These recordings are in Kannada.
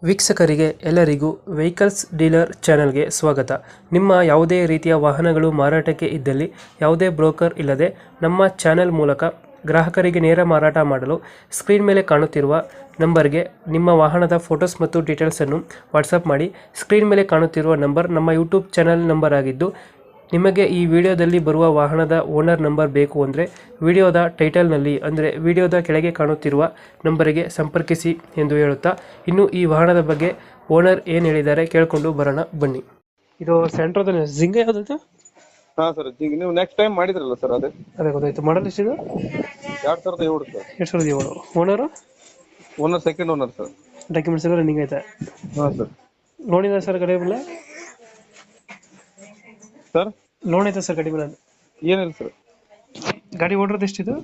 ವೀಕ್ಷಕರಿಗೆ ಎಲ್ಲರಿಗೂ ವೆಹಿಕಲ್ಸ್ ಡೀಲರ್ ಚಾನೆಲ್ಗೆ ಸ್ವಾಗತ. ನಿಮ್ಮ ಯಾವುದೇ ರೀತಿಯ ವಾಹನಗಳು ಮಾರಾಟಕ್ಕೆ ಇದ್ದಲ್ಲಿ ಯಾವುದೇ ಬ್ರೋಕರ್ ಇಲ್ಲದೆ ನಮ್ಮ ಚಾನೆಲ್ ಮೂಲಕ ಗ್ರಾಹಕರಿಗೆ ನೇರ ಮಾರಾಟ ಮಾಡಲು ಸ್ಕ್ರೀನ್ ಮೇಲೆ ಕಾಣುತ್ತಿರುವ ನಂಬರ್ಗೆ ನಿಮ್ಮ ವಾಹನದ ಫೋಟೋಸ್ ಮತ್ತು ಡೀಟೇಲ್ಸನ್ನು ವಾಟ್ಸಪ್ ಮಾಡಿ. ಸ್ಕ್ರೀನ್ ಮೇಲೆ ಕಾಣುತ್ತಿರುವ ನಂಬರ್ ನಮ್ಮ ಯೂಟ್ಯೂಬ್ ಚಾನೆಲ್ ನಂಬರ್ ಆಗಿದ್ದು, ನಿಮಗೆ ಈ ವಿಡಿಯೋದಲ್ಲಿ ಬರುವ ವಾಹನದ ಓನರ್ ನಂಬರ್ ಬೇಕು ಅಂದರೆ ವಿಡಿಯೋದ ಟೈಟಲ್ನಲ್ಲಿ ಅಂದರೆ ವಿಡಿಯೋದ ಕೆಳಗೆ ಕಾಣುತ್ತಿರುವ ನಂಬರಿಗೆ ಸಂಪರ್ಕಿಸಿ ಎಂದು ಹೇಳುತ್ತಾ, ಇನ್ನು ಈ ವಾಹನದ ಬಗ್ಗೆ ಓನರ್ ಏನು ಹೇಳಿದ್ದಾರೆ ಕೇಳಿಕೊಂಡು ಬರೋಣ ಬನ್ನಿ. ಇದು ಸೆಂಟ್ರೋದ ಜಿಂಗ ಯಾವ್ದು? ಹಾ ಸರ್, ನೀವು ನೆಕ್ಸ್ಟ್ ಟೈಮ್ ಮಾಡಿದ್ರಲ್ಲ ಸರ್ ಅದೇ ಗೊತ್ತಾಯ್ತು. ಮಾಡಲ್ ಎಷ್ಟಿದೆ? 2007 sir. 2007. Owner? Owner second owner sir. Documents ಎಲ್ಲ ರನ್ನಿಂಗ್ ಐತೆ? ಹಾ ಸರ್. ಲೋನ್ ಇದೆ ಸರ್ ಗಾಡಿ ಮೇಲೆ? ಸರ್ ಲೋನ್ ಐತೆ ಸರ್ ಗಾಡಿ ಮೇಲೆ? ಏನಿಲ್ಲ ಸರ್. ಗಾಡಿ ಓಡಿರೋದು ಎಷ್ಟಿದೆ?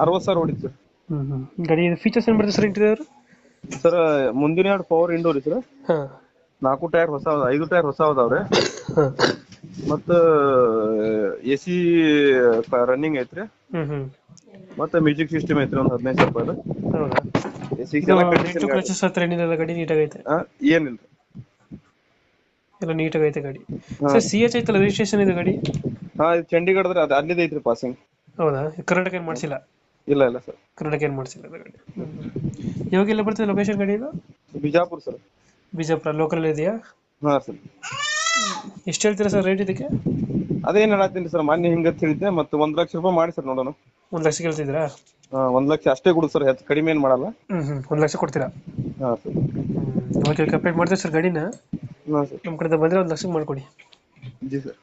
60,000 ಹೊಡಿತು ಸರ್. ಗಾಡಿ ಫೀಚರ್ಸ್ ಏನು ಬರುತ್ತೆ ಸರ್ ಇಂಟೀರಿಯರ್? ಸರ್ ಮುಂದಿನ 2 ಪವರ್ ಇಂಡೋರ್ ಸರ್. ಹಾಂ. 4 ಟೈರ್ ಹೊಸ, 5 ಟೈರ್ ಹೊಸ ಅದಾವ್ರೆ. ಹಾಂ. ಮತ್ತ AC ರನ್ನಿಂಗ್ ಐತ್ರಿ. ಮತ್ತೆ ಮ್ಯೂಸಿಕ್ ಸಿಸ್ಟಮ್ ಐತ್ರಿ, ಒಂದು 15,000 ರೂಪಾಯಿ. ಹೌದಾ? ಕ್ಲಚಸ್ ಹತ್ರ ಏನಿಲ್ಲ, ಗಾಡಿ ನೀಟಾಗೈತೆ? ಏನಿಲ್ಲ ಎಲ್ಲ ನೀಟಾಗೈತೆ ಗಾಡಿ. ಸರ್ CH ಐತಲ್ಲ, ರಿಜಿಸ್ಟ್ರೇಷನ್ ಇದೆ ಗಾಡಿ? ಹಾ, ಇದು ಚಂಡೀಗಢ ಅದು ಅಲ್ಲಿದೆ ಐತ್ರಿ ಪಾಸಿಂಗ್. ಹೌದಾ? ಕರ್ನಾಟಕ ಏನು ಮಾಡಿಸಿಲ್ಲ? ಇಲ್ಲ ಇಲ್ಲ ಸರ್, ಕರ್ನಾಟಕ ಏನು ಮಾಡಿಸಿಲ್ಲ ಗಾಡಿ. ಇವಾಗ ಎಲ್ಲ ಬರ್ತದೆ ಲೊಕೇಶನ್ ಗಾಡಿ ಇದು? ಬಿಜಾಪುರ್ ಸರ್. ಬಿಜಾಪುರ ಲೋಕಲ್ ಇದೆಯಾ? ಹಾ ಸರ್. ಎಷ್ಟು ಹೇಳ್ತೀರಾ ಸರ್ ರೇಟ್ ಇದಕ್ಕೆ? ಅದೇನ್ ಹೇಳತ್ತೀನಿ ಸರ್, ಮೊನ್ನೆ ಹಿಂಗತ್ ಹೇಳಿದ್ದೆ. ಮತ್ತೆ 1 ಲಕ್ಷ ರೂಪಾಯಿ ಮಾಡಿ ಸರ್, ನೋಡೋಣ. 1 ಲಕ್ಷ ಕೇಳ್ತಿದ್ದೀರಾ? 1 ಲಕ್ಷ ಅಷ್ಟೇ ಕೊಡು ಸರ್, ಹೆಚ್ಚು ಕಡಿಮೆ ಏನ್ ಮಾಡಲ್ಲ. 1 ಲಕ್ಷ ಕೊಡ್ತೀರಾ? ಹಾ ಸರ್. ಓಕೆ, ಕಂಪ್ಲೀಟ್ ಮಾಡ್ತೀವಿ ಸರ್ ಗಾಡಿನ. ಹಾ ಸರ್. ನಮ್ಮ ಕಡೆಯಿಂದ ಬಂದರೆ 1 ಲಕ್ಷ ಮಾಡ್ಕೊಡಿ. G sir.